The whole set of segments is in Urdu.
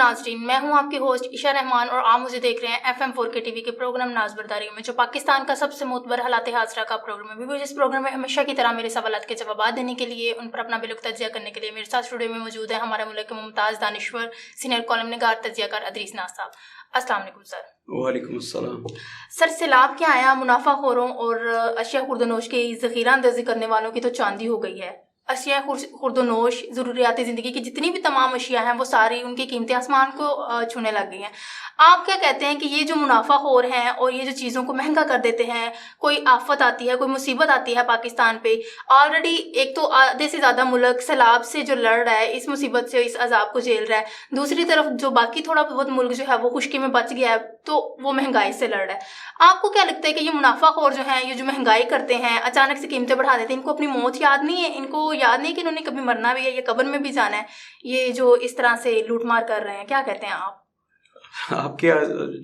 ناظرین، میں ہوں آپ کی ہوسٹ عشاء رحمان اور آپ مجھے دیکھ رہے ہیں FM4 کے TV کے پروگرام ناز برداری میں، جو پاکستان کا سب سے معتبر حالات حاضرہ کا پروگرام ہے۔ جس پروگرام میں ہمیشہ کی طرح میرے سوالات کے جوابات دینے کے لیے، ان پر اپنا بلک تجزیہ کرنے کے لیے میرے ساتھ اسٹوڈیو میں موجود ہے ہمارے ملک کے ممتاز دانشور سینئر کالم نگار تجزیہ کار ادریس ناز صاحب۔ السلام علیکم سر۔ وعلیکم السلام۔ سر، سیلاب کے آیا منافع خوروں اور اشیاء خورد و نوش کی ذخیرہ اندوزی کرنے والوں کی تو چاندی ہو گئی ہے۔ اشیاء خورد و نوش، ضروریات زندگی کی جتنی بھی تمام اشیاء ہیں وہ ساری ان کی قیمتیں آسمان کو چھونے لگ گئی ہیں۔ آپ کیا کہتے ہیں کہ یہ جو منافع خور ہیں اور یہ جو چیزوں کو مہنگا کر دیتے ہیں، کوئی آفت آتی ہے، کوئی مصیبت آتی ہے پاکستان پہ، آلریڈی ایک تو آدھے سے زیادہ ملک سیلاب سے جو لڑ رہا ہے، اس مصیبت سے، اس عذاب کو جھیل رہا ہے، دوسری طرف جو باقی تھوڑا بہت ملک جو ہے وہ خشکی میں بچ گیا ہے تو وہ مہنگائی سے لڑ رہا ہے۔ آپ کو کیا لگتا ہے کہ یہ منافع خور جو ہیں، یہ جو مہنگائی کرتے ہیں، اچانک سے قیمتیں بڑھا دیتے ہیں، ان کو اپنی موت یاد نہیں ہے؟ ان کو یاد نہیں کہ انہوں نے کبھی مرنا بھی ہے یا قبر میں بھی جانا ہے؟ یہ جو اس طرح سے لوٹ مار کر رہے ہیں، کیا کہتے ہیں آپ؟ آپ کے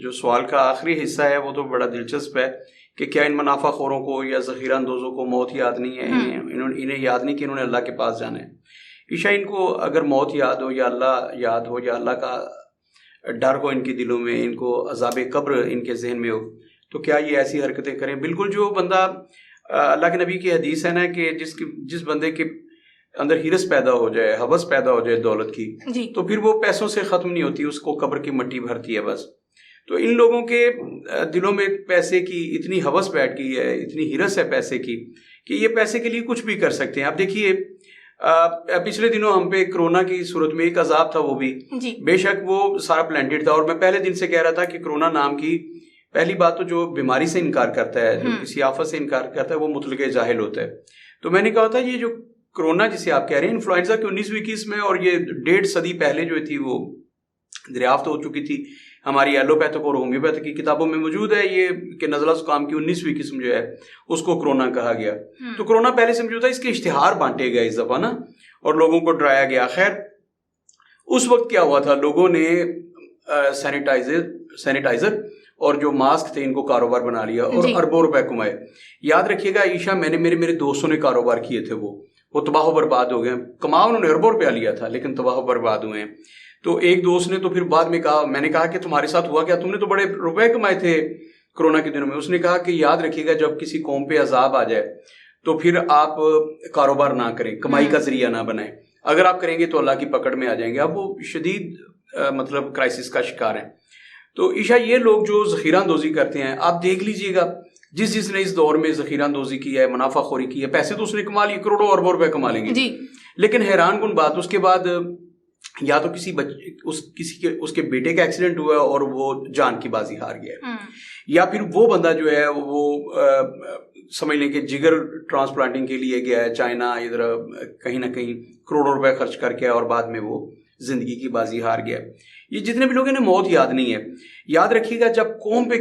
جو سوال کا آخری حصہ ہے وہ تو بڑا دلچسپ ہے کہ کیا ان منافع خوروں کو یا ذخیرہ اندوزوں کو موت یاد نہیں ہے؟ انہیں یاد نہیں کہ انہوں نے اللہ کے پاس جانا ہے۔ عشاء، ان کو اگر موت یاد ہو یا اللہ یاد ہو یا اللہ کا ڈر ہو ان کے دلوں میں، ان کو عذاب قبر ان کے ذہن میں ہو، تو کیا یہ ایسی حرکتیں کریں؟ بالکل۔ جو بندہ، اللہ کے نبی کی حدیث ہے نا کہ جس بندے کے اندر ہرس پیدا ہو جائے، ہوس پیدا ہو جائے دولت کی، تو پھر وہ پیسوں سے ختم نہیں ہوتی، اس کو قبر کی مٹی بھرتی ہے بس۔ تو ان لوگوں کے دلوں میں پیسے کی اتنی ہوس بیٹھ گئی ہے، اتنی ہرس ہے پیسے کی کہ یہ پیسے کے لیے کچھ بھی کر سکتے ہیں۔ اب دیکھیے، پچھلے دنوں ہم پہ کرونا کی صورت میں ایک عذاب تھا، وہ بھی بے شک وہ سارا پلانٹڈ تھا، اور میں پہلے دن سے کہہ رہا تھا کہ کرونا نام کی پہلی بات تو جو بیماری سے انکار کرتا ہے، جو کسی آفت سے انکار کرتا ہے، وہ مطلق جاہل ہوتا ہے۔ تو میں نے کہا تھا یہ جو کرونا جسے آپ کہہ رہے ہیں، انفلوئنزا کی 1921 میں، اور یہ 1.5 صدی پہلے جو تھی وہ دریافت ہو چکی تھی۔ ہماری ایلوپیتھک اور ہومیوپیتھک کی کتابوں میں موجود ہے یہ کہ نزلہ زکام کی 19ویں قسم جو ہے اس کو کرونا کہا گیا۔ تو کرونا پہلے سے موجود ہے، اس کے اشتہار بانٹے گئے اس دفعہ نا، اور لوگوں کو ڈرایا گیا۔ خیر، اس وقت کیا ہوا تھا، لوگوں نے سینیٹائزر اور جو ماسک تھے ان کو کاروبار بنا لیا اور اربوں روپے کمائے۔ یاد رکھیے گا عائشہ، میرے دوستوں نے کاروبار کیے تھے، وہ تباہ و برباد ہو گئے۔ کما انہوں نے اربوں روپیہ لیا تھا لیکن تباہ و برباد ہوئے ہیں۔ تو ایک دوست نے تو پھر بعد میں کہا، میں نے کہا کہ تمہارے ساتھ ہوا کیا، تم نے تو بڑے روپے کمائے تھے کرونا کے دنوں میں۔ اس نے کہا کہ یاد رکھیے گا، جب کسی قوم پہ عذاب آ جائے تو پھر آپ کاروبار نہ کریں، کمائی کا ذریعہ نہ بنائیں۔ اگر آپ کریں گے تو اللہ کی پکڑ میں آ جائیں گے۔ اب وہ شدید مطلب کرائسس کا شکار ہیں۔ تو عشاء، یہ لوگ جو ذخیرہ اندوزی کرتے ہیں، آپ دیکھ لیجئے گا، جس نے اس دور میں ذخیرہ اندوزی کی ہے، منافع خوری کی ہے، پیسے تو اس نے کما لیے، کروڑوں اربوں روپے کما لیں گے، لیکن حیران کن بات، اس کے بعد یا تو اس کے بیٹے کا ایکسیڈنٹ ہوا اور وہ جان کی بازی ہار گیا، یا پھر وہ بندہ جو ہے وہ سمجھ لیں کہ جگر ٹرانسپلانٹنگ کے لیے گیا ہے چائنا، ادھر کہیں نہ کہیں کروڑوں روپے خرچ کر کے، اور بعد میں وہ زندگی کی بازی ہار گیا۔ یہ جتنے بھی لوگ ہیں موت یاد نہیں ہے۔ یاد رکھیے گا، جب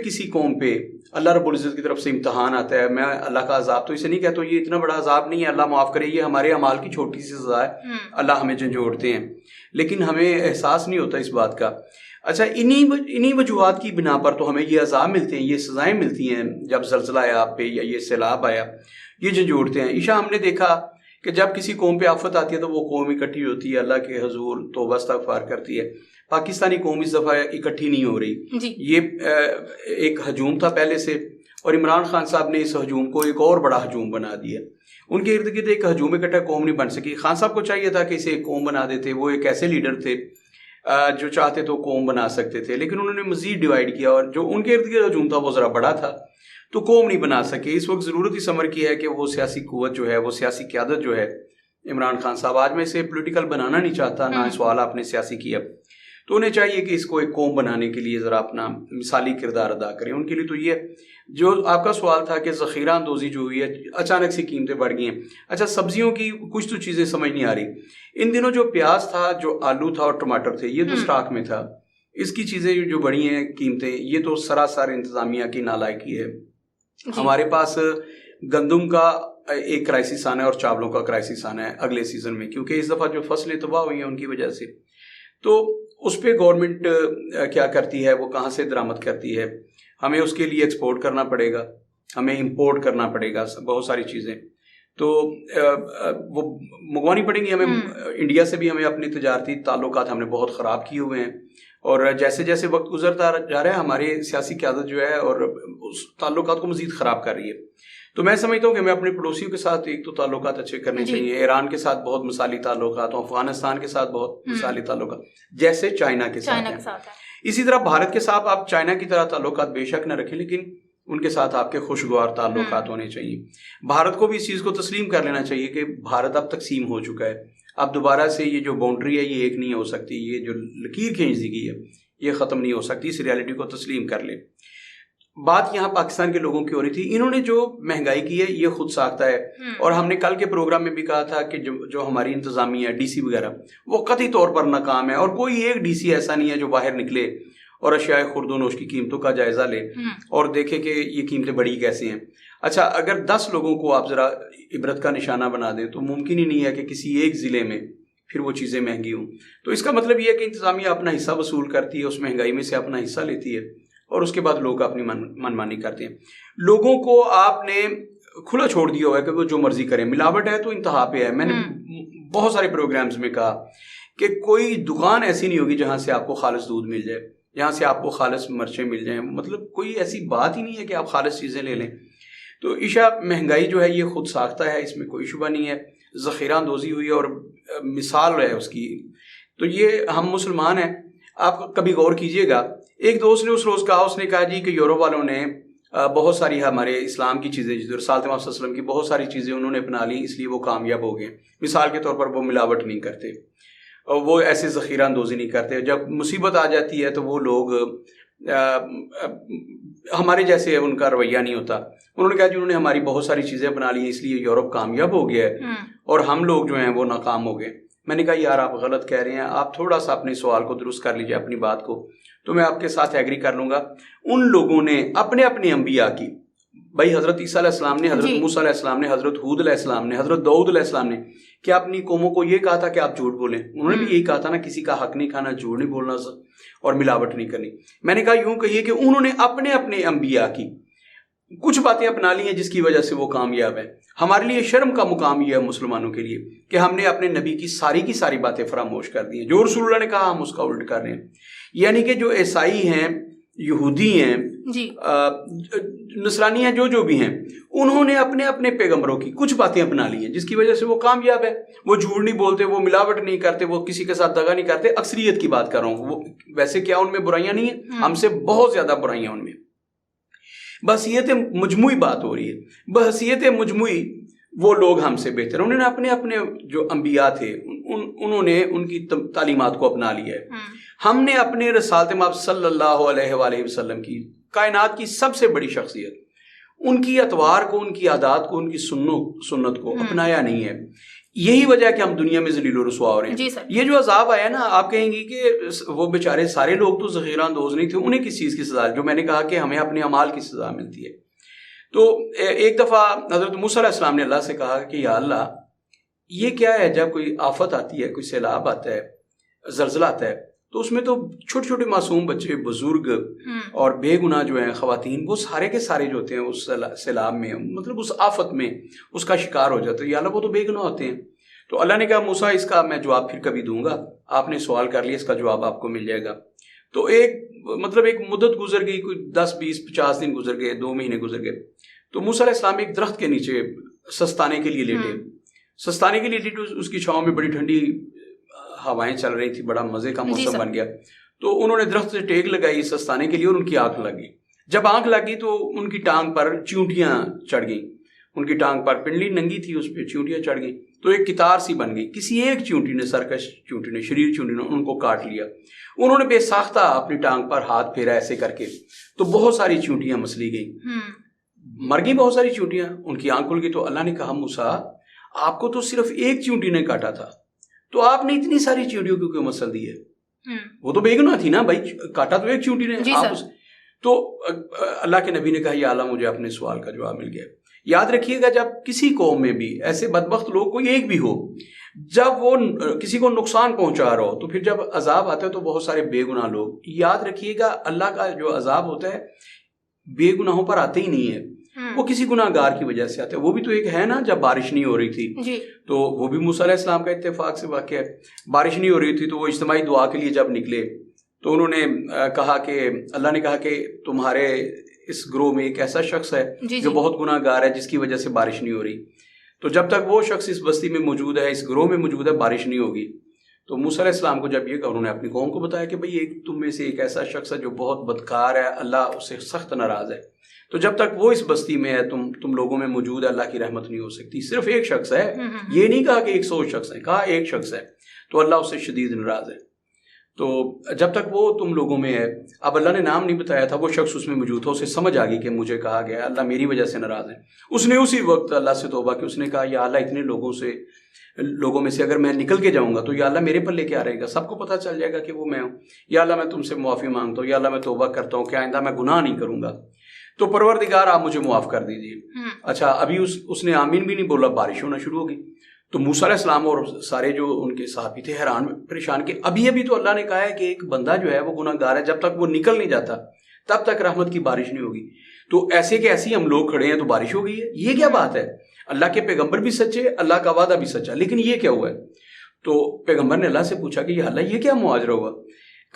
کسی قوم پہ اللہ رب العزت کی طرف سے امتحان آتا ہے، میں اللہ کا عذاب تو اسے نہیں کہتا، یہ اتنا بڑا عذاب نہیں ہے، اللہ معاف کرے، یہ ہمارے اعمال کی چھوٹی سی سزا ہے، اللہ ہمیں جھنجھوڑتے ہیں، لیکن ہمیں احساس نہیں ہوتا اس بات کا۔ اچھا، انہی وجوہات کی بنا پر تو ہمیں یہ عذاب ملتے ہیں، یہ سزائیں ملتی ہیں۔ جب زلزلہ آیا آپ پہ یا یہ سیلاب آیا، یہ جھنجھوڑتے ہیں۔ عشاء، ہم نے دیکھا کہ جب کسی قوم پہ آفت آتی ہے تو وہ قوم اکٹھی ہوتی ہے، اللہ کے حضور توبہ استغفار کرتی ہے۔ پاکستانی قوم اس دفعہ اکٹھی نہیں ہو رہی۔ یہ ایک ہجوم تھا پہلے سے، اور عمران خان صاحب نے اس ہجوم کو ایک اور بڑا ہجوم بنا دیا۔ ان کے ارد گرد ایک ہجوم اکٹھا قوم نہیں بن سکی۔ خان صاحب کو چاہیے تھا کہ اسے ایک قوم بنا دیتے، وہ ایک ایسے لیڈر تھے جو چاہتے تو قوم بنا سکتے تھے، لیکن انہوں نے مزید ڈیوائیڈ کیا، اور جو ان کے ارد گرد ہجوم تھا وہ ذرا بڑا تھا تو قوم نہیں بنا سکے۔ اس وقت ضرورت اس امر کی ہے کہ وہ سیاسی قوت جو ہے، وہ سیاسی قیادت جو ہے، عمران خان صاحب، آج میں اسے پولیٹیکل بنانا نہیں چاہتا، نہ اس سوال آپ نے سیاسی کیا، تو انہیں چاہیے کہ اس کو ایک قوم بنانے کے لیے ذرا اپنا مثالی کردار ادا کریں۔ ان کے لیے تو یہ جو آپ کا سوال تھا کہ ذخیرہ اندوزی جو ہوئی ہے، اچانک سے قیمتیں بڑھ گئی ہیں۔ اچھا، سبزیوں کی کچھ تو چیزیں سمجھ نہیں آ رہی۔ ان دنوں جو پیاز تھا، جو آلو تھا اور ٹماٹر تھے، یہ تو سٹاک میں تھا، اس کی چیزیں جو بڑھی ہیں قیمتیں، یہ تو سراسر انتظامیہ کی نالائقی ہے۔ ہمارے پاس گندم کا ایک کرائسس آنا ہے اور چاولوں کا کرائسس آنا ہے اگلے سیزن میں، کیونکہ اس دفعہ جو فصلیں تباہ ہوئی ہیں ان کی وجہ سے۔ تو اس پہ گورنمنٹ کیا کرتی ہے، وہ کہاں سے درآمد کرتی ہے؟ ہمیں اس کے لیے ایکسپورٹ کرنا پڑے گا، ہمیں امپورٹ کرنا پڑے گا بہت ساری چیزیں، تو وہ منگوانی پڑیں گی ہمیں۔ انڈیا سے بھی ہمیں اپنے تجارتی تعلقات ہم نے بہت خراب کیے ہوئے ہیں، اور جیسے جیسے وقت گزرتا جا رہا ہے ہماری سیاسی قیادت جو ہے اور اس تعلقات کو مزید خراب کر رہی ہے. تو میں سمجھتا ہوں کہ ہمیں اپنے پڑوسیوں کے ساتھ ایک تو تعلقات اچھے کرنے چاہیے. ایران کے ساتھ بہت مثالی تعلقات ہوں, افغانستان کے ساتھ بہت مثالی تعلقات جیسے چائنا کے ساتھ ہیں. اسی طرح بھارت کے ساتھ آپ چائنا کی طرح تعلقات بے شک نہ رکھیں, لیکن ان کے ساتھ آپ کے خوشگوار تعلقات ہونے چاہیے. بھارت کو بھی اس چیز کو تسلیم کر لینا چاہیے کہ بھارت اب تقسیم ہو چکا ہے. اب دوبارہ سے یہ جو باؤنڈری ہے یہ ایک نہیں ہو سکتی, یہ جو لکیر کھینچ دی گئی ہے یہ ختم نہیں ہو سکتی. اس ریالٹی کو تسلیم کر لیں. بات یہاں پاکستان کے لوگوں کی ہو رہی تھی. انہوں نے جو مہنگائی کی ہے یہ خود ساختہ ہے, اور ہم نے کل کے پروگرام میں بھی کہا تھا کہ جو ہماری انتظامیہ ہے, ڈی سی وغیرہ, وہ قطعی طور پر ناکام ہے, اور کوئی ایک ڈی سی ایسا نہیں ہے جو باہر نکلے اور اشیاء خرد و نوش کی قیمتوں کا جائزہ لے اور دیکھے کہ یہ قیمتیں بڑی کیسے ہیں. اچھا, اگر 10 لوگوں کو آپ ذرا عبرت کا نشانہ بنا دیں تو ممکن ہی نہیں ہے کہ کسی ایک ضلع میں پھر وہ چیزیں مہنگی ہوں. تو اس کا مطلب یہ ہے کہ انتظامیہ اپنا حصہ وصول کرتی ہے, اس مہنگائی میں سے اپنا حصہ لیتی ہے, اور اس کے بعد لوگ اپنی منمانی کرتے ہیں. لوگوں کو آپ نے کھلا چھوڑ دیا ہوا ہے کہ وہ جو مرضی کریں. ملاوٹ ہے تو انتہا پہ ہے. میں نے بہت سارے پروگرامز میں کہا کہ کوئی دکان ایسی نہیں ہوگی جہاں سے آپ کو خالص دودھ مل جائے, جہاں سے آپ کو خالص مرچیں مل جائیں. مطلب کوئی ایسی بات ہی نہیں ہے کہ آپ خالص چیزیں لے لیں. تو عشاء مہنگائی جو ہے یہ خود ساختہ ہے, اس میں کوئی شبہ نہیں ہے. ذخیرہ اندوزی ہوئی ہے اور مثال ہے اس کی. تو یہ ہم مسلمان ہیں. آپ کبھی غور کیجئے گا, ایک دوست نے اس روز کہا, اس نے کہا جی کہ یورپ والوں نے بہت ساری ہمارے اسلام کی چیزیں, رسالت محمد صلی اللہ علیہ وسلم کی بہت ساری چیزیں انہوں نے اپنا لی, اس لیے وہ کامیاب ہو گئے. مثال کے طور پر وہ ملاوٹ نہیں کرتے, وہ ایسے ذخیرہ اندوزی نہیں کرتے. جب مصیبت آ جاتی ہے تو وہ لوگ ہمارے جیسے ان کا رویہ نہیں ہوتا. انہوں نے کہا جنہوں نے ہماری بہت ساری چیزیں اپنا لی اس لیے یورپ کامیاب ہو گیا ہے اور ہم لوگ جو ہیں وہ ناکام ہو گئے. میں نے کہا یار آپ غلط کہہ رہے ہیں, آپ تھوڑا سا اپنے سوال کو درست کر لیجیے, اپنی بات کو, تو میں آپ کے ساتھ ایگری کر لوں گا. ان لوگوں نے اپنے اپنے انبیاء کی, بھائی حضرت عیسیٰ علیہ السلام نے, حضرت موسیٰ علیہ السلام نے, حضرت ہود علیہ السلام نے, حضرت داؤد علیہ السلام نے, کیا اپنی قوموں کو یہ کہا تھا کہ آپ جھوٹ بولیں؟ انہوں نے بھی یہی کہا تھا نا, کسی کا حق نہیں کھانا, جھوٹ نہیں بولنا اور ملاوٹ نہیں کرنی. میں نے کہا یوں کہیے کہ انہوں نے اپنے اپنے انبیاء کی کچھ باتیں اپنا لی ہیں جس کی وجہ سے وہ کامیاب ہیں. ہمارے لیے شرم کا مقام یہ ہے مسلمانوں کے لیے کہ ہم نے اپنے نبی کی ساری باتیں فراموش کر دی ہیں. جو رسول اللہ نے کہا ہم اس کا الٹ کر رہے ہیں. یعنی کہ جو عیسائی ہیں, یہودی ہیں, نصرانی ہیں, جو بھی ہیں, انہوں نے اپنے اپنے پیغمبروں کی کچھ باتیں اپنا لی ہیں جس کی وجہ سے وہ کامیاب ہے. وہ جھوٹ نہیں بولتے, وہ ملاوٹ نہیں کرتے, وہ کسی کے ساتھ دغا نہیں کرتے. اکثریت کی بات کر رہا ہوں. وہ ویسے کیا ان میں برائیاں نہیں ہیں؟ ہم سے بہت زیادہ برائیاں ان میں. بحثیت مجموعی بات ہو رہی ہے. بحثیت مجموعی وہ لوگ ہم سے بہتر. انہوں نے اپنے اپنے جو انبیاء تھے انہوں نے ان کی تعلیمات کو اپنا لیا ہے. ہم نے اپنے رسالت مآب صلی اللہ علیہ وآلہ وسلم کی, کائنات کی سب سے بڑی شخصیت, ان کی اطوار کو, ان کی عادات کو, ان کی سنت کو اپنایا نہیں ہے. یہی وجہ ہے کہ ہم دنیا میں ذلیل و رسوا ہو رہے ہیں. یہ جو عذاب آیا نا, آپ کہیں گی کہ وہ بیچارے سارے لوگ تو ذخیرہ اندوز نہیں تھے, انہیں کس چیز کی سزا؟ جو میں نے کہا کہ ہمیں اپنے اعمال کی سزا ملتی ہے. تو ایک دفعہ حضرت موسیٰ علیہ السلام نے اللہ سے کہا کہ یا اللہ, یہ کیا ہے جب کوئی آفت آتی ہے, کوئی سیلاب آتا ہے, زلزلہ آتا ہے, تو اس میں تو چھوٹے چھوٹے معصوم بچے, بزرگ اور بے گناہ جو ہیں خواتین, وہ سارے کے سارے جو ہوتے ہیں اس سیلاب میں, مطلب اس آفت میں اس کا شکار ہو جاتے ہیں. یا اللہ وہ تو بے گناہ ہوتے ہیں. تو اللہ نے کہا موسیٰ اس کا میں جواب پھر کبھی دوں گا, آپ نے سوال کر لیا, اس کا جواب آپ کو مل جائے گا. تو ایک مدت گزر گئی, کوئی 10 20 50 دن گزر گئے, 2 مہینے گزر گئے. تو موسیٰ علیہ السلام ایک درخت کے نیچے سستانے کے لیے لیٹے. اس کی چھاؤں میں بڑی ٹھنڈی ہوائیں چل رہی تھی, بڑا مزے کا موسم بن گیا. تو انہوں نے درخت سے ٹیک لگائی سستانے کے لیے اور ان کی آنکھ لگ گئی. جب آنکھ لگی تو ان کی ٹانگ پر چیونٹیاں چڑھ گئیں. ان کی ٹانگ پر پنڈلی ننگی تھی, اس پہ چیونٹیاں چڑھ گئیں. تو ایک کتار سی بن گئی. کسی ایک چیونٹی نے, سرکش چیونٹی نے, شریر چیونٹی نے ان کو کاٹ لیا. انہوں نے بے ساختہ اپنی ٹانگ پر ہاتھ پھیرا ایسے کر کے, تو بہت ساری چیونٹیاں مسلی گئیں, مر گئی بہت ساری چیونٹیاں. ان کی آنکھ کھل گئی. تو اللہ نے کہا موسیٰ آپ کو تو صرف ایک چیونٹی نے کاٹا تھا, تو آپ نے اتنی ساری چیونٹیوں کو کیوں مسل دی ہے؟ وہ تو بے گناہ تھی نا بھائی, کاٹا تو ایک چیونٹی نے. تو اللہ کے نبی نے کہا یا اللہ مجھے اپنے سوال کا جواب مل گیا. یاد رکھیے گا, جب کسی قوم میں بھی ایسے بدبخت لوگ کوئی ایک بھی ہو, جب وہ کسی کو نقصان پہنچا رہا ہو, تو پھر جب عذاب آتا ہے تو بہت سارے بے گناہ لوگ, یاد رکھیے گا اللہ کا جو عذاب ہوتا ہے بے گناہوں پر آتے ہی نہیں ہے, وہ کسی گناہ گار کی وجہ سے آتے ہیں. وہ بھی تو ایک ہے نا, جب بارش نہیں ہو رہی تھی تو وہ بھی موسیٰ علیہ السلام کا اتفاق سے واقعہ ہے. بارش نہیں ہو رہی تھی تو وہ اجتماعی دعا کے لیے جب نکلے تو انہوں نے کہا کہ اللہ نے کہا کہ تمہارے اس گروہ میں ایک ایسا شخص ہے جو بہت گناہ گار ہے، جس کی وجہ سے بارش نہیں ہو رہی، تو جب تک وہ شخص اس بستی میں موجود ہے، اس گروہ میں موجود ہے، بارش نہیں ہوگی۔ تو موسیٰ علیہ السلام کو جب یہ کہا، انہوں نے اپنی قوم کو بتایا کہ بھئی ایک تم میں سے ایک ایسا شخص ہے جو بہت بدکار ہے، اللہ اس سے سخت ناراض ہے، تو جب تک وہ اس بستی میں ہے، تم لوگوں میں موجود ہے، اللہ کی رحمت نہیں ہو سکتی۔ صرف ایک شخص ہے، یہ نہیں کہا کہ 100 شخص ہے، کہا ایک شخص ہے، تو اللہ اس سے شدید ناراض ہے۔ تو جب تک وہ تم لوگوں میں ہے، اب اللہ نے نام نہیں بتایا تھا، وہ شخص اس میں موجود تھا، اسے سمجھ آ گئی کہ مجھے کہا گیا اللہ میری وجہ سے ناراض ہے۔ اس نے اسی وقت اللہ سے توبہ کی، اس نے کہا یا اللہ اتنے لوگوں میں سے اگر میں نکل کے جاؤں گا تو یا اللہ میرے پلے کیا رہے گا، سب کو پتہ چل جائے گا کہ وہ میں ہوں، یا اللہ میں تم سے معافی مانگتا ہوں، یا اللہ میں توبہ کرتا ہوں کہ آئندہ میں گناہ نہیں کروں گا، تو پروردگار آپ مجھے معاف کر دیجیے۔ اچھا، ابھی اس نے آمین بھی نہیں بولا، بارش ہونا شروع ہو گئی۔ تو موسیٰ علیہ السلام اور سارے جو ان کے صحابی تھے حیران پریشان کہ ابھی تو اللہ نے کہا ہے کہ ایک بندہ جو ہے وہ گناہ گار ہے، جب تک وہ نکل نہیں جاتا تب تک رحمت کی بارش نہیں ہوگی، تو ایسے کہ ایسے ہم لوگ کھڑے ہیں تو بارش ہو گئی ہے، یہ کیا بات ہے؟ اللہ کے پیغمبر بھی سچے، اللہ کا وعدہ بھی سچا، لیکن یہ کیا ہوا ہے؟ تو پیغمبر نے اللہ سے پوچھا کہ یا اللہ یہ کیا معاجرہ ہوا؟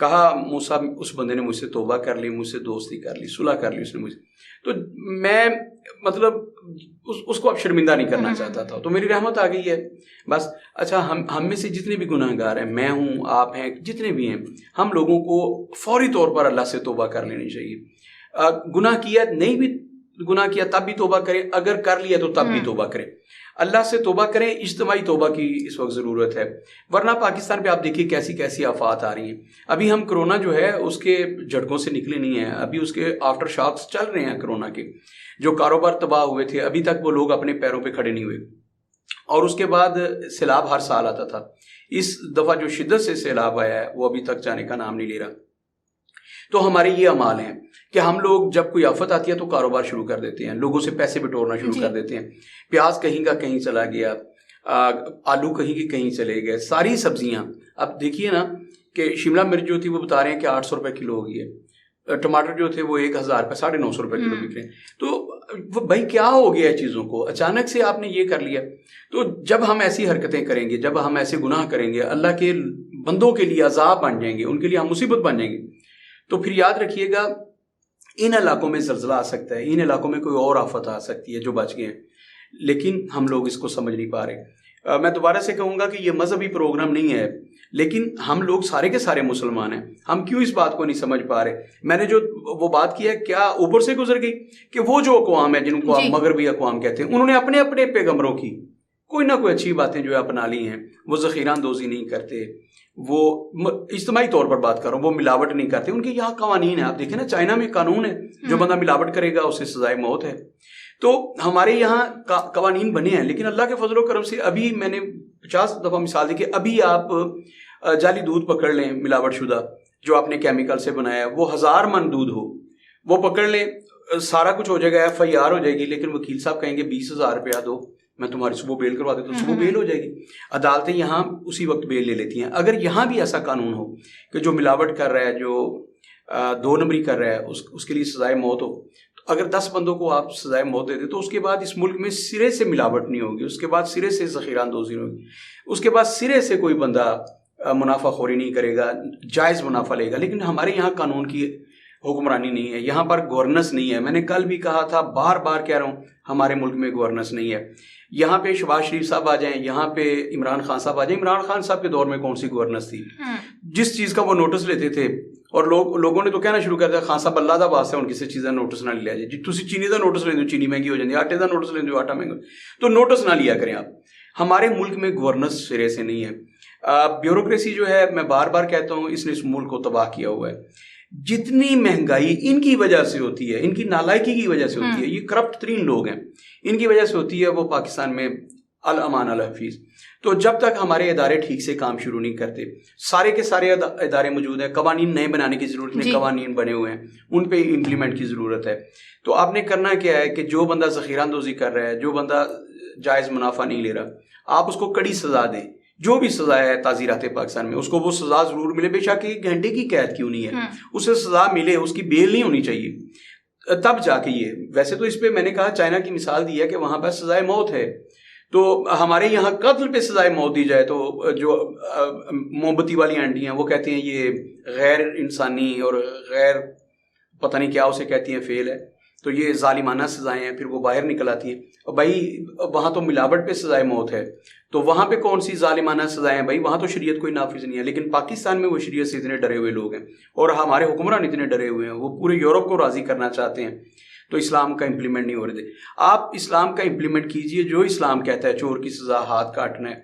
کہا موسیٰ اس بندے نے مجھ سے توبہ کر لی، مجھ سے دوستی کر لی، صلح کر لی اس نے مجھ سے، تو میں مطلب اس کو اب شرمندہ نہیں کرنا چاہتا تھا، تو میری رحمت آ گئی ہے بس۔ اچھا، ہم میں سے جتنے بھی گناہ گار ہیں، میں ہوں، آپ ہیں، جتنے بھی ہیں، ہم لوگوں کو فوری طور پر اللہ سے توبہ کر لینی چاہیے۔ گناہ کیا نہیں بھی، گناہ کیا تب بھی توبہ کریں، اگر کر لیا تو تب بھی توبہ کریں، اللہ سے توبہ کریں۔ اجتماعی توبہ کی اس وقت ضرورت ہے، ورنہ پاکستان پہ آپ دیکھیے کیسی آفات آ رہی ہیں۔ ابھی ہم کرونا جو ہے اس کے جھٹکوں سے نکلے نہیں ہیں، ابھی اس کے آفٹر شاکس چل رہے ہیں کرونا کے۔ جو کاروبار تباہ ہوئے تھے، ابھی تک وہ لوگ اپنے پیروں پہ کھڑے نہیں ہوئے، اور اس کے بعد سیلاب ہر سال آتا تھا، اس دفعہ جو شدت سے سیلاب آیا ہے وہ ابھی تک جانے کا نام نہیں لے رہا۔ تو ہمارے یہ اعمال ہیں کہ ہم لوگ جب کوئی آفت آتی ہے تو کاروبار شروع کر دیتے ہیں، لوگوں سے پیسے بٹورنا شروع کر دیتے ہیں، پیاز کہیں کا کہیں چلا گیا، آلو کہیں کے کہیں چلے گئے، ساری سبزیاں۔ اب دیکھیے نا کہ شملہ مرچ جو تھی وہ بتا رہے ہیں کہ 800 روپے کلو ہو گئی ہے، ٹماٹر جو تھے وہ 1000 روپے 950 روپے کلو بک رہے ہیں۔ تو بھائی کیا ہو گیا ہے چیزوں کو؟ اچانک سے آپ نے یہ کر لیا۔ تو جب ہم ایسی حرکتیں کریں گے، جب ہم ایسے گناہ کریں گے، اللہ کے بندوں کے لیے عذاب بن جائیں گے، ان کے لیے ہم مصیبت بن جائیں گے۔ تو پھر یاد رکھیے گا ان علاقوں میں زلزلہ آ سکتا ہے، ان علاقوں میں کوئی اور آفت آ سکتی ہے جو بچ گئے ہیں، لیکن ہم لوگ اس کو سمجھ نہیں پا رہے۔ میں دوبارہ سے کہوں گا کہ یہ مذہبی پروگرام نہیں ہے، لیکن ہم لوگ سارے کے سارے مسلمان ہیں، ہم کیوں اس بات کو نہیں سمجھ پا رہے؟ میں نے جو وہ بات کی ہے کیا اوپر سے گزر گئی کہ وہ جو اقوام ہے جن کو آپ مغربی اقوام کہتے ہیں، انہوں نے اپنے اپنے پیغمبروں کی کوئی نہ کوئی اچھی باتیں جو ہے اپنا لی ہیں، وہ ذخیرہ اندوزی نہیں کرتے، وہ اجتماعی طور پر بات کر رہا ہوں، وہ ملاوٹ نہیں کرتے، ان کے یہاں قوانین ہیں۔ آپ دیکھیں نا چائنا میں قانون ہے، جو بندہ ملاوٹ کرے گا اسے سزائے موت ہے۔ تو ہمارے یہاں قوانین بنے ہیں، لیکن اللہ کے فضل و کرم سے ابھی میں نے 50 دفعہ مثال دی کہ ابھی آپ جعلی دودھ پکڑ لیں ملاوٹ شدہ جو آپ نے کیمیکل سے بنایا ہے، وہ 1000 من دودھ ہو، وہ پکڑ لیں، سارا کچھ ہو جائے گا، FIR ہو جائے گی، لیکن وکیل صاحب کہیں گے 20,000 روپیہ دو، میں تمہاری صبح بیل کروا دیتا ہوں، صبح بیل ہو جائے گی۔ عدالتیں یہاں اسی وقت بیل لے لیتی ہیں۔ اگر یہاں بھی ایسا قانون ہو کہ جو ملاوٹ کر رہا ہے، جو 2 نمبری کر رہا ہے، اس کے لیے سزائے موت ہو، تو اگر 10 بندوں کو آپ سزائے موت دے دیں تو اس کے بعد اس ملک میں سرے سے ملاوٹ نہیں ہوگی، اس کے بعد سرے سے ذخیرہ اندوزی نہیں ہوگی، اس کے بعد سرے سے کوئی بندہ منافع خوری نہیں کرے گا، جائز منافع لے گا۔ لیکن ہمارے یہاں قانون کی حکمرانی نہیں ہے، یہاں پر گورننس نہیں ہے۔ میں نے کل بھی کہا تھا، بار بار کہہ رہا ہوں، ہمارے ملک میں گورننس نہیں ہے۔ یہاں پہ شہباز شریف صاحب آ جائیں، یہاں پہ عمران خان صاحب آ جائیں، عمران خان صاحب کے دور میں کون سی گورننس تھی؟ جس چیز کا وہ نوٹس لیتے تھے، اور لوگوں نے تو کہنا شروع کر دیا خان صاحب اللہ دا واسطہ ہن کسی چیز کا نوٹس نہ لیا جائے، جی تسی چینی کا نوٹس لیندے ہو چینی مہنگی ہو جاتی ہے، آٹے کا نوٹس لیندے ہو آٹا مہنگا، تو نوٹس نہ لیا کریں آپ۔ ہمارے ملک میں گورننس سرے سے نہیں ہے۔ بیوروکریسی جو ہے، میں بار بار کہتا ہوں، اس نے اس ملک کو تباہ کیا ہوا ہے۔ جتنی مہنگائی ان کی وجہ سے ہوتی ہے، ان کی نالائکی کی وجہ سے ہوتی ہے، یہ کرپٹ ترین لوگ ہیں، ان کی وجہ سے ہوتی ہے، وہ پاکستان میں الامان الحفیظ۔ تو جب تک ہمارے ادارے ٹھیک سے کام شروع نہیں کرتے، سارے کے سارے ادارے موجود ہیں، قوانین نئے بنانے کی ضرورت نہیں، قوانین بنے ہوئے ہیں، ان پہ امپلیمنٹ کی ضرورت ہے۔ تو آپ نے کرنا کیا ہے کہ جو بندہ ذخیرہ اندوزی کر رہا ہے، جو بندہ جائز منافع نہیں لے رہا، آپ اس کو کڑی سزا دیں۔ جو بھی سزا ہے تعزیرات پاکستان میں، اس کو وہ سزا ضرور ملے، بے شک 1 گھنٹے کی قید کیوں نہیں ہے، اسے سزا ملے، اس کی بیل نہیں ہونی چاہیے، تب جا کے یہ۔ ویسے تو اس پہ میں نے کہا چائنا کی مثال دی ہے کہ وہاں پر سزائے موت ہے، تو ہمارے یہاں قتل پہ سزائے موت دی جائے تو جو موم بتی والی آنٹی ہیں وہ کہتی ہیں یہ غیر انسانی اور غیر پتہ نہیں کیا اسے کہتی ہیں فعل ہے، تو یہ ظالمانہ سزائیں ہیں، پھر وہ باہر نکل آتی ہیں. بھائی وہاں تو ملاوٹ پہ سزائے موت ہے، تو وہاں پہ کون سی ظالمانہ سزائیں ہیں؟ بھائی وہاں تو شریعت کوئی نافذ نہیں ہے. لیکن پاکستان میں وہ شریعت سے اتنے ڈرے ہوئے لوگ ہیں اور ہمارے حکمران اتنے ڈرے ہوئے ہیں، وہ پورے یورپ کو راضی کرنا چاہتے ہیں، تو اسلام کا امپلیمنٹ نہیں ہو رہے تھے. آپ اسلام کا امپلیمنٹ کیجئے، جو اسلام کہتا ہے چور کی سزا ہاتھ کاٹنا ہے.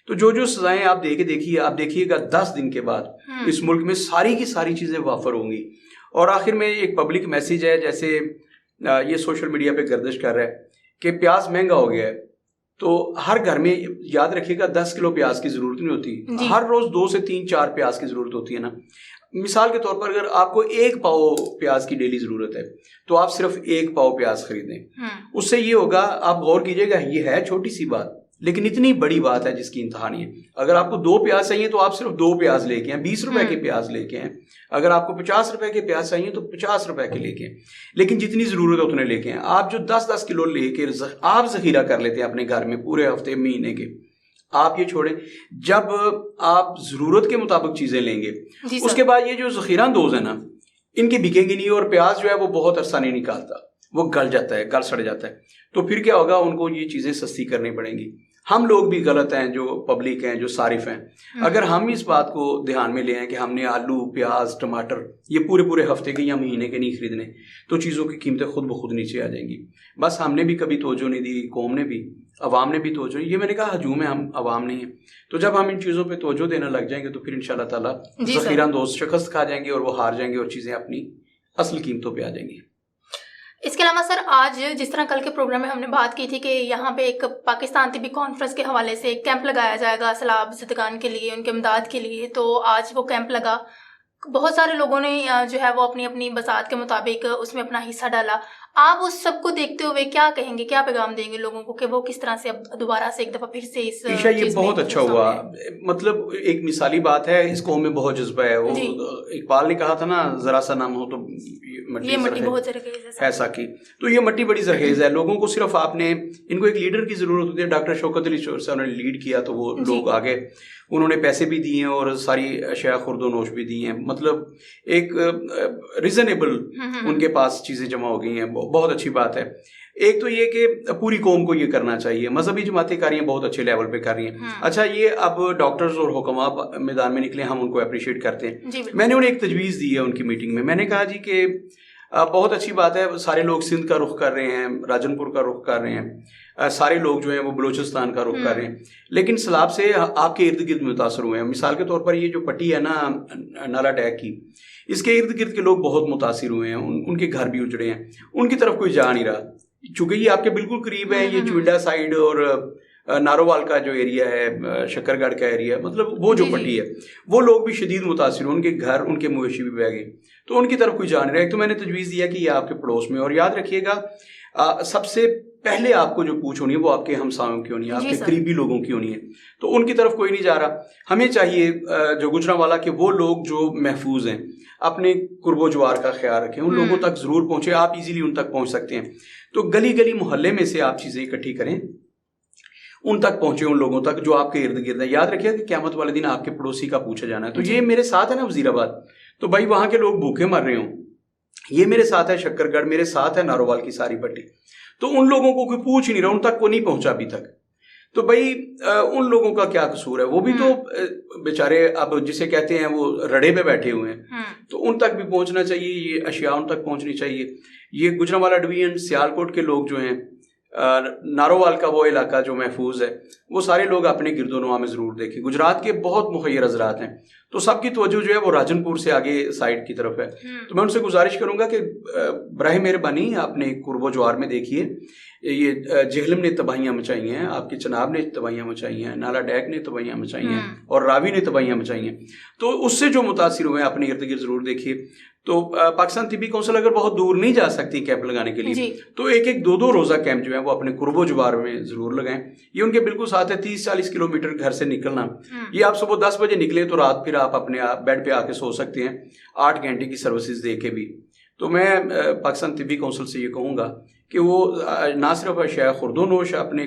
تو جو سزائیں آپ دیکھیے گا 10 دن کے بعد اس ملک میں ساری کی ساری چیزیں وافر ہوں گی. اور آخر میں ایک پبلک میسیج ہے، جیسے یہ سوشل میڈیا پہ گردش کر رہا ہے کہ پیاز مہنگا ہو گیا ہے، تو ہر گھر میں یاد رکھیے گا 10 کلو پیاز کی ضرورت نہیں ہوتی، ہر روز 2 سے 3-4 پیاز کی ضرورت ہوتی ہے نا. مثال کے طور پر اگر آپ کو 1 پاؤ پیاز کی ڈیلی ضرورت ہے تو آپ صرف 1 پاؤ پیاز خریدیں. اس سے یہ ہوگا، آپ غور کیجئے گا، یہ ہے چھوٹی سی بات لیکن اتنی بڑی بات ہے جس کی انتہا نہیں ہے. اگر آپ کو 2 پیاز چاہیے تو آپ صرف 2 پیاز لے کے آئیں، 20 روپے کے پیاز لے کے آئیں. اگر آپ کو 50 روپے کے پیاز چاہیے تو 50 روپے کے لے کے آئیں، لیکن جتنی ضرورت ہے اتنے لے کے آئیں. آپ جو 10 کلو لے کے آپ ذخیرہ کر لیتے ہیں اپنے گھر میں پورے ہفتے مہینے کے، آپ یہ چھوڑیں. جب آپ ضرورت کے مطابق چیزیں لیں گے اس کے بعد یہ جو ذخیرہ اندوز ہیں نا، ان کے بکیں گی نہیں. اور پیاز جو ہے وہ بہت عرصہ نہیں نکالتا، وہ گل جاتا ہے، گل سڑ جاتا ہے. تو پھر کیا ہوگا، ان کو یہ چیزیں سستی کرنی پڑیں گی. ہم لوگ بھی غلط ہیں، جو پبلک ہیں، جو صارف ہیں. اگر ہم اس بات کو دھیان میں لے آئیں کہ ہم نے آلو، پیاز، ٹماٹر یہ پورے ہفتے کے یا مہینے کے نہیں خریدنے، تو چیزوں کی قیمتیں خود بخود نیچے آ جائیں گی. بس ہم نے بھی کبھی توجہ نہیں دی، قوم نے بھی، عوام نے بھی توجہ نہیں. یہ میں نے کہا ہجوم ہے، ہم عوام نہیں ہیں. تو جب ہم ان چیزوں پہ توجہ دینا لگ جائیں گے تو پھر انشاءاللہ تعالیٰ ذخیرہ اندوز شکست کھا جائیں گے اور وہ ہار جائیں گے اور چیزیں اپنی اصل قیمتوں پہ آ جائیں گی. اس کے علاوہ سر، آج جس طرح کل کے پروگرام میں ہم نے بات کی تھی کہ یہاں پہ ایک پاکستان طبی کانفرنس کے حوالے سے ایک کیمپ لگایا جائے گا سیلاب زدگان کے لیے، ان کے امداد کے لیے، تو آج وہ کیمپ لگا. بہت سارے لوگوں نے جو ہے وہ اپنی اپنی بساط کے مطابق اس میں اپنا حصہ ڈالا. آپ اس سب کو دیکھتے ہوئے کیا کہیں گے، کیا پیغام دیں گے لوگوں کو کہ وہ کس طرح سے اب دوبارہ سے ایک دفعہ پھر سے اس عائشہ یہ بہت اچھا ہوا، مطلب ایک مثالی بات ہے. اس قوم میں بہت جذبہ ہے. وہ اقبال نے کہا تھا نا، ذرا سا نام ہو تو یہ مٹی بہت زرخیز ہے ایسا کی. تو یہ مٹی بڑی زرخیز ہے. لوگوں کو صرف آپ نے، ان کو ایک لیڈر کی ضرورت ہوتی ہے. ڈاکٹر شوکت علی صاحب نے لیڈ کیا تو وہ لوگ آگے، انہوں نے پیسے بھی دیے ہیں اور ساری اشیاء خرد و نوش بھی دی ہیں. مطلب ایک ریزنیبل ان کے پاس چیزیں جمع ہو گئی ہیں. بہت اچھی بات ہے. ایک تو یہ کہ پوری قوم کو یہ کرنا چاہیے. مذہبی جماعتیں کر رہی ہیں، بہت اچھے لیول پہ کر رہی ہیں. اچھا، یہ اب ڈاکٹرز اور حکماء میدان میں نکلے، ہم ان کو اپریشیٹ کرتے ہیں. میں نے انہیں ایک تجویز دی ہے ان کی میٹنگ میں. میں نے کہا جی کہ بہت اچھی بات ہے، سارے لوگ سندھ کا رخ کر رہے ہیں، راجن پور کا رخ کر رہے ہیں، سارے لوگ جو ہیں وہ بلوچستان کا رخ کر رہے ہیں، لیکن سیلاب سے آپ کے ارد گرد متاثر ہوئے ہیں. مثال کے طور پر یہ جو پٹی ہے نا نالا ڈیک کی، اس کے ارد گرد کے لوگ بہت متاثر ہوئے ہیں، ان کے گھر بھی اجڑے ہیں. ان کی طرف کوئی جا نہیں رہا چونکہ یہ آپ کے بالکل قریب ہے. یہ چوئنڈا سائیڈ اور نارووال کا جو ایریا ہے، شکر گڑھ کا ایریا، مطلب وہ جو پٹی ہے، وہ لوگ بھی شدید متاثر ہوئے، ان کے گھر، ان کے مویشی بھی بہ گئے. تو ان کی طرف کوئی جا نہیں رہا. ایک تو میں نے تجویز دیا کہ یہ آپ کے پڑوس میں، اور یاد رکھیے گا سب سے پہلے آپ کو جو پوچھ ہونی ہے وہ آپ کے ہمسایوں کی ہونی ہے، آپ کے قریبی لوگوں کی ہونی ہے. تو ان کی طرف کوئی نہیں جا رہا. ہمیں چاہیے جو گجرانوالا کہ وہ لوگ جو محفوظ ہیں اپنے قرب و جوار کا خیال رکھیں، ان لوگوں تک ضرور پہنچے. آپ ایزیلی ان تک پہنچ سکتے ہیں. تو گلی گلی محلے میں سے آپ چیزیں اکٹھی کریں، ان تک پہنچے، ان لوگوں تک جو آپ کے ارد گرد ہیں. یاد رکھیے کہ قیامت والے دن آپ کے پڑوسی کا پوچھا جانا ہے. تو یہ میرے ساتھ ہے نا وزیر آباد، تو بھائی وہاں کے لوگ بھوکے مر رہے ہوں، یہ میرے ساتھ ہے شکر گڑھ، میرے ساتھ ہے نارووال کی ساری پٹی. تو ان لوگوں کو کوئی پوچھ ہی نہیں رہا، ان تک کو نہیں پہنچا ابھی تک. تو بھائی ان لوگوں کا کیا قصور ہے؟ وہ بھی تو بیچارے اب جسے کہتے ہیں وہ رڑے پہ بیٹھے ہوئے ہیں. تو ان تک بھی پہنچنا چاہیے، یہ اشیاء ان تک پہنچنی چاہیے. یہ گجرانوالا ڈویژن، سیالکوٹ کے لوگ جو ہیں، نارووال کا وہ علاقہ جو محفوظ ہے، وہ سارے لوگ اپنے گرد و نواح میں ضرور دیکھیں. گجرات کے بہت مخیر حضرات ہیں، تو سب کی توجہ جو ہے وہ راجن پور سے آگے سائڈ کی طرف ہے. تو میں ان سے گزارش کروں گا کہ براہ مہربانی اپنے قرب و جوار میں دیکھیے. یہ جہلم نے تباہیاں مچائی ہیں، آپ کے چناب نے تباہیاں مچائی ہیں، نالا ڈیک نے تباہیاں مچائی ہیں، اور راوی نے تباہیاں مچائی ہیں. تو اس سے جو متاثر ہوئے ہیں اپنے ارد گرد ضرور دیکھیے. تو پاکستان طبی کونسل اگر بہت دور نہیں جا سکتی کیمپ لگانے کے لیے، تو ایک 2 روزہ کیمپ جو ہے وہ اپنے قرب و جوار میں ضرور لگائیں. یہ ان کے بالکل ساتھ ہے. 30-40 کلومیٹر گھر سے نکلنا، یہ آپ صبح 10 بجے نکلے تو رات پھر آپ اپنے بیڈ پہ آ کے سو سکتے ہیں 8 گھنٹے کی سروسز دے کے بھی. تو میں پاکستان طبی کونسل سے یہ کہوں گا کہ وہ نہ صرف اشیاء خرد و نوش اپنے